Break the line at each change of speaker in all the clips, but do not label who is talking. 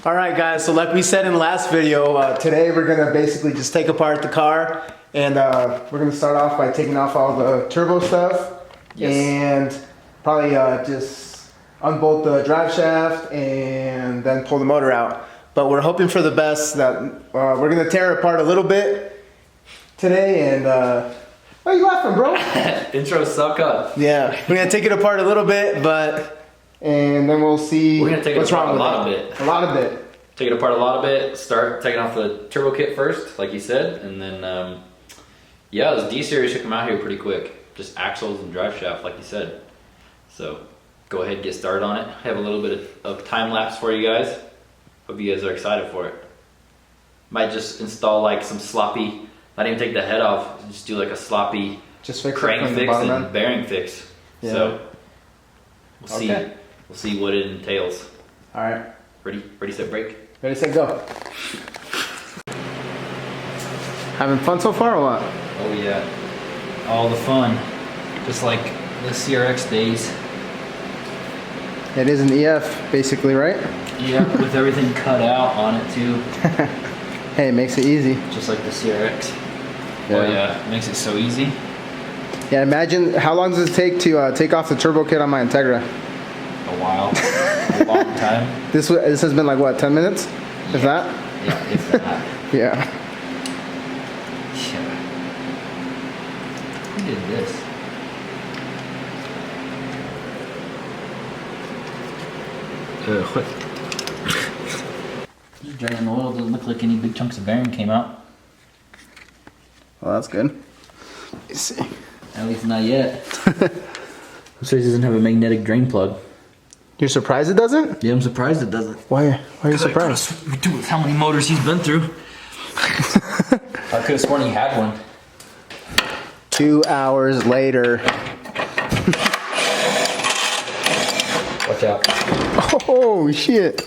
All right, guys, so like we said in the last video, today we're gonna basically just take apart the car, and we're gonna start off by taking off all the turbo stuff, and probably just unbolt the drive shaft and then pull the motor out. But we're hoping for the best that we're gonna tear it apart a little bit today, and what are you laughing, bro?
Intros suck up.
Yeah, we're gonna take it apart a little bit, and then we'll see
We're gonna take
what's
it apart
wrong
a lot
with
of
it.
it.
A lot of it.
Take it apart a lot of it. Start taking off the turbo kit first, like you said, and then yeah, this D series should come out here pretty quick. Just axles and drive shaft, like you said. So go ahead and get started on it. I have a little bit of time lapse for you guys. Hope you guys are excited for it. Might just install like some sloppy. Not even take the head off. Just do like a sloppy crank fix and bearing fix.
Yeah.
So we'll see. We'll see what it entails.
All right.
Ready, set, break.
Ready, set, go. Having fun so far or what?
Oh yeah, all the fun. Just like the CRX days.
It is an EF, basically, right?
Yeah, with everything cut out on it too.
Hey, it makes it easy.
Just like the CRX.
Yeah.
Oh yeah, it makes it so easy.
Yeah, imagine, how long does it take to take off the turbo kit on my Integra?
A while. A long time.
This has been like, what, 10 minutes?
Yeah.
If that?
Yeah, if that.
Yeah.
Who did this? What? Just draining the oil. Doesn't look like any big chunks of bearing came out.
Well, that's good. Let's see.
At least not yet. It says it doesn't have a magnetic drain plug.
You're surprised it doesn't?
Yeah, I'm surprised it doesn't.
Why are you surprised?
With how many motors he's been through. I could have sworn he had one.
2 hours later.
Watch out.
Oh, shit.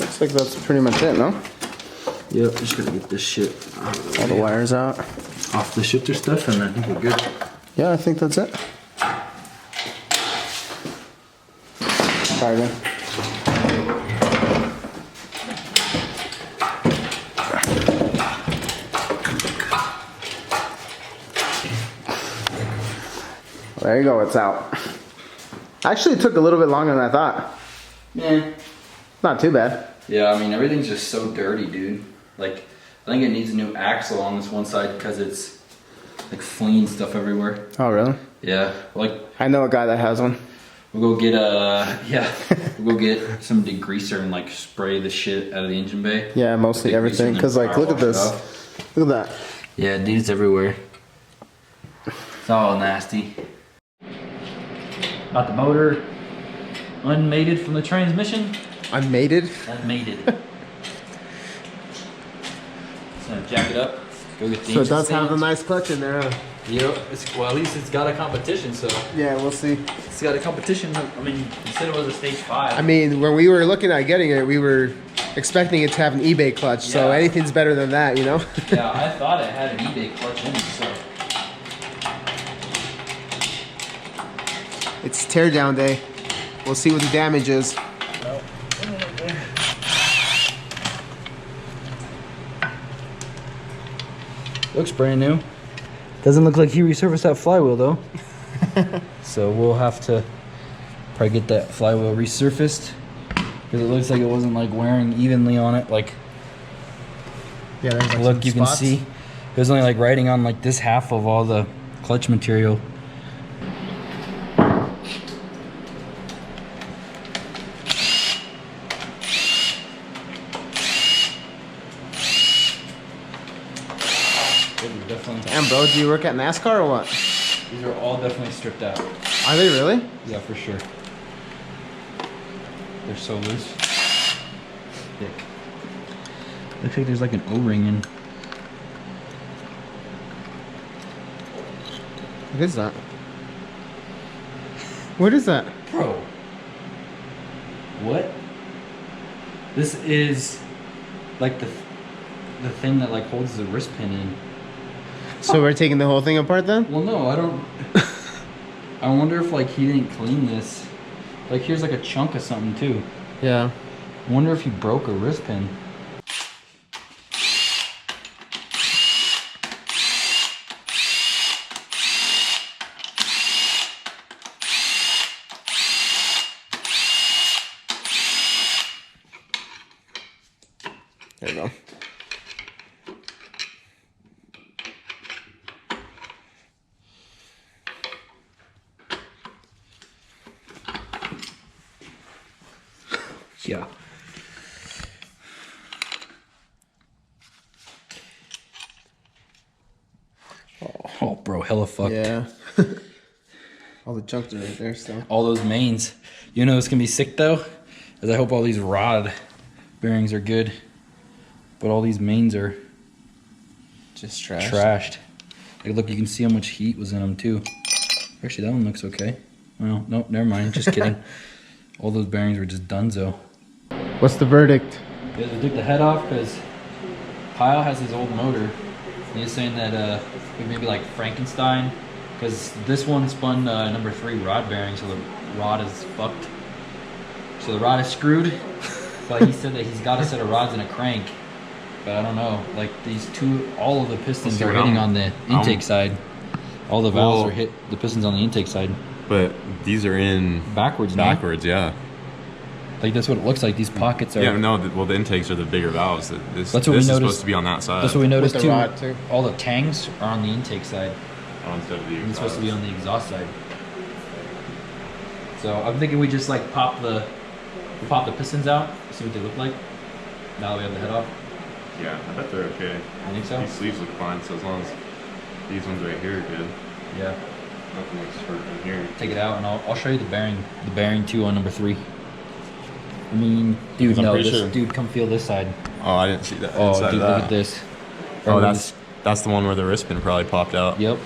Looks like that's pretty much it, no?
Yep, just gotta get this shit
All the wires out.
off the shifter stuff, and I think we're good.
Yeah, I think that's it. Sorry, man. There you go, it's out. Actually, it took a little bit longer than I thought.
Yeah.
Not too bad.
Yeah, I mean, everything's just so dirty, dude. Like, I think it needs a new axle on this one side because it's like flinging stuff everywhere.
Oh, really?
Yeah, like
I know a guy that has one.
we'll go get we'll go get some degreaser and like spray the shit out of the engine bay.
Yeah, mostly everything. Cause like, look at this. Look at that.
Yeah, dude, it's everywhere. It's all nasty. Got the motor unmated from the transmission.
Unmated?
Unmated. So jack it up. Go get the
So it
engine
does have a
stands.
nice clutch in there, huh?
Yep. Well, at least it's got a competition, so.
Yeah, we'll see.
It's got a competition. I mean, you said it was a stage 5.
I mean, when we were looking at getting it, we were expecting it to have an eBay clutch, so
Yeah.
anything's better than that, you know?
Yeah, I thought it had an eBay clutch in it, so.
It's teardown day. We'll see what the damage is.
Looks brand new. Doesn't look like he resurfaced that flywheel though. So we'll have to probably get that flywheel resurfaced because it looks like it wasn't like wearing evenly on it. Like,
Yeah, there's like
look, you can see it was only like riding on like this half of all the clutch material.
Damn, bro, do you work at NASCAR or what?
These are all definitely stripped out.
Are they really?
Yeah, for sure. They're so loose. Thick. Looks like there's like an O-ring in.
What is that? What is that?
Bro. What? This is like the thing that like holds the wrist pin in.
So we're taking the whole thing apart then?
Well, no, I don't. I wonder if like he didn't clean this. Like here's like a chunk of something too.
Yeah.
I wonder if he broke a wrist pin.
There you go.
Yeah. Oh, bro, hella fucked.
Yeah. All the chunks are right there still.
All those mains. You know what's gonna be sick though? Is I hope all these rod bearings are good. But all these mains are
just trashed.
Trashed. Like, look, you can see how much heat was in them too. Actually, that one looks okay. Well, nope, never mind. Just kidding. All those bearings were just donezo.
What's the verdict?
Yeah, they took the head off because Kyle has his old motor. And he's saying that maybe like Frankenstein, because this one spun number 3 rod bearing, so the rod is fucked. So the rod is screwed. But he said that he's got a set of rods and a crank. But I don't know. Like these two, all of the pistons are hitting on the intake side. All the valves are hit. The pistons on the intake side.
But these are in
backwards.
Backwards, yeah.
Like that's what it looks like. These pockets are.
Yeah, no. Well, the intakes are the bigger valves. This
that's what
is
we noticed.
Supposed to be on that side.
That's what we noticed
With the rod, too.
All the tangs are on the intake side.
Oh, instead of the
And it's supposed to be on the exhaust side. So I'm thinking we just like pop the pistons out, see what they look like. Now that we have the head off.
Yeah, I bet they're okay.
You think so?
These sleeves look fine, so as long as these ones right here are good.
Yeah.
Nothing looks hurt in here.
Take it out and I'll show you the bearing too on number 3. I mean, dude, no, this
sure.
dude, come feel this side.
Oh, I didn't see that.
Oh,
inside
dude,
of that.
look at this.
Oh, that's the one where the wrist pin probably popped out.
Yep.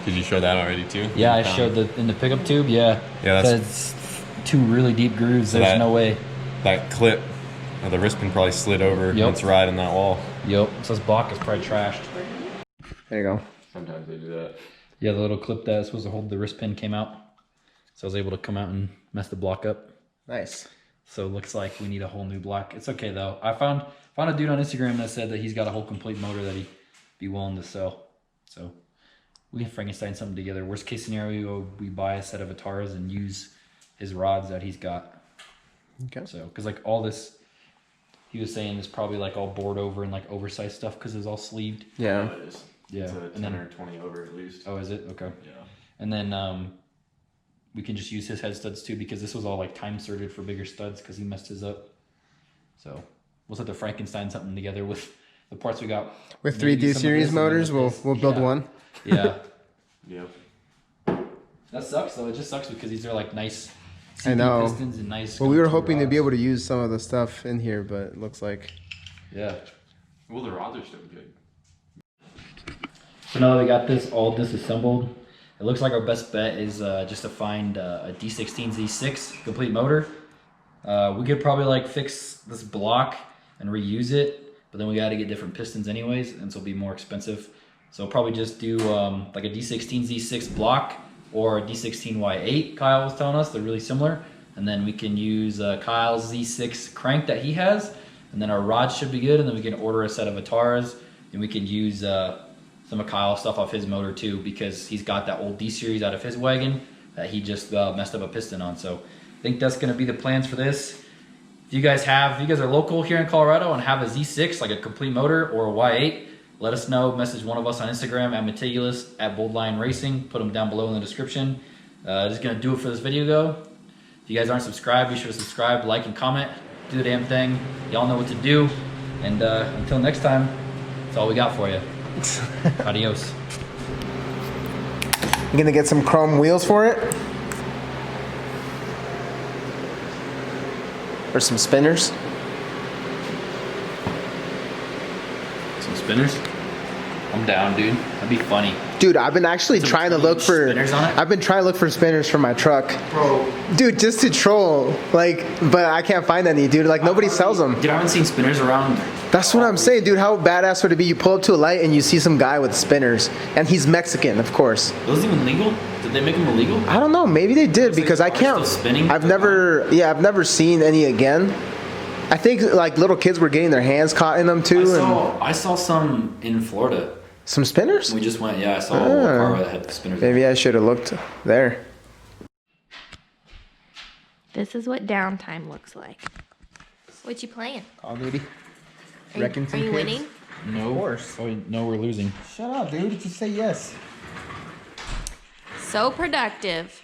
Did you show that already too?
Yeah, I showed in the pickup tube. Yeah.
Yeah,
that's 2 really deep grooves.
So
There's no way.
That clip, the wrist pin probably slid over.
Yep.
It's right in that wall.
Yep. So this block is probably trashed.
There you go.
Sometimes they do that.
Yeah, the little clip that's supposed to hold the wrist pin came out. So I was able to come out and mess the block up.
Nice.
So it looks like we need a whole new block. It's okay though. I found a dude on Instagram that said that he's got a whole complete motor that he'd be willing to sell. So we can Frankenstein something together. Worst case scenario, we buy a set of Ataras and use his rods that he's got.
Okay.
So, because like all this, he was saying is probably like all bored over and like oversized stuff because it's all sleeved.
Yeah.
Oh, it is.
Yeah.
It's a
And
10
then,
or 20 over at least.
oh, is it? Okay.
Yeah.
And then we can just use his head studs too because this was all like time sorted for bigger studs because he messed his up. So we'll have to Frankenstein something together with the parts we got.
With
Maybe
3D
some of
series
this and then
motors,
with
we'll
this.
build
Yeah.
one.
Yeah.
Yep.
That sucks though. It just sucks because these are like nice
I know.
pistons and nice.
Well, we were
go-to
hoping to be
rods.
able to use some of the stuff in here, but it looks like.
Yeah.
Well, the rods are still good.
So now that we got this all disassembled, it looks like our best bet is just to find a D16 Z6 complete motor. We could probably like fix this block and reuse it, but then we got to get different pistons anyways, and so it'll be more expensive. So we'll probably just do like a D16 Z6 block or a D16 Y8. Kyle was telling us they're really similar, and then we can use Kyle's Z6 crank that he has, and then our rods should be good, and then we can order a set of Ataras, and we can use some of Kyle's stuff off his motor too, because he's got that old D series out of his wagon that he just messed up a piston on. So I think that's going to be the plans for this. If you guys are local here in Colorado and have a Z6, like a complete motor or a Y8, let us know. Message one of us on Instagram at Metigulous, at BoldLionRacing. Put them down below in the description. Just going to do it for this video though. If you guys aren't subscribed, be sure to subscribe, like, and comment. Do the damn thing. Y'all know what to do. And until next time, that's all we got for you. Adios.
You gonna get some chrome wheels for it? Or some spinners?
Some spinners? I'm down, dude. That'd be funny.
Dude, I've been actually
Some
trying to look for
spinners on it?
I've been trying to look for spinners for my truck.
Bro.
Dude, just to troll. Like, but I can't find any, dude. Like nobody sells them.
Dude, I haven't seen spinners around.
That's what I'm saying, dude. How badass would it be? You pull up to a light and you see some guy with spinners, and he's Mexican, of course.
Are those even legal? Did they make them illegal?
I don't know. Maybe they did because I
Are they
can't.
still spinning?
I've never seen any again. I think like little kids were getting their hands caught in them too.
I saw some in Florida.
Some spinners?
We just went, yeah, I saw a car that had spinners.
Maybe I should have looked there.
This is what downtime looks like. What you playing?
Call of Duty.
Are you winning?
No.
Of course.
Oh, no, we're losing.
Shut up, dude. Just say yes.
So productive.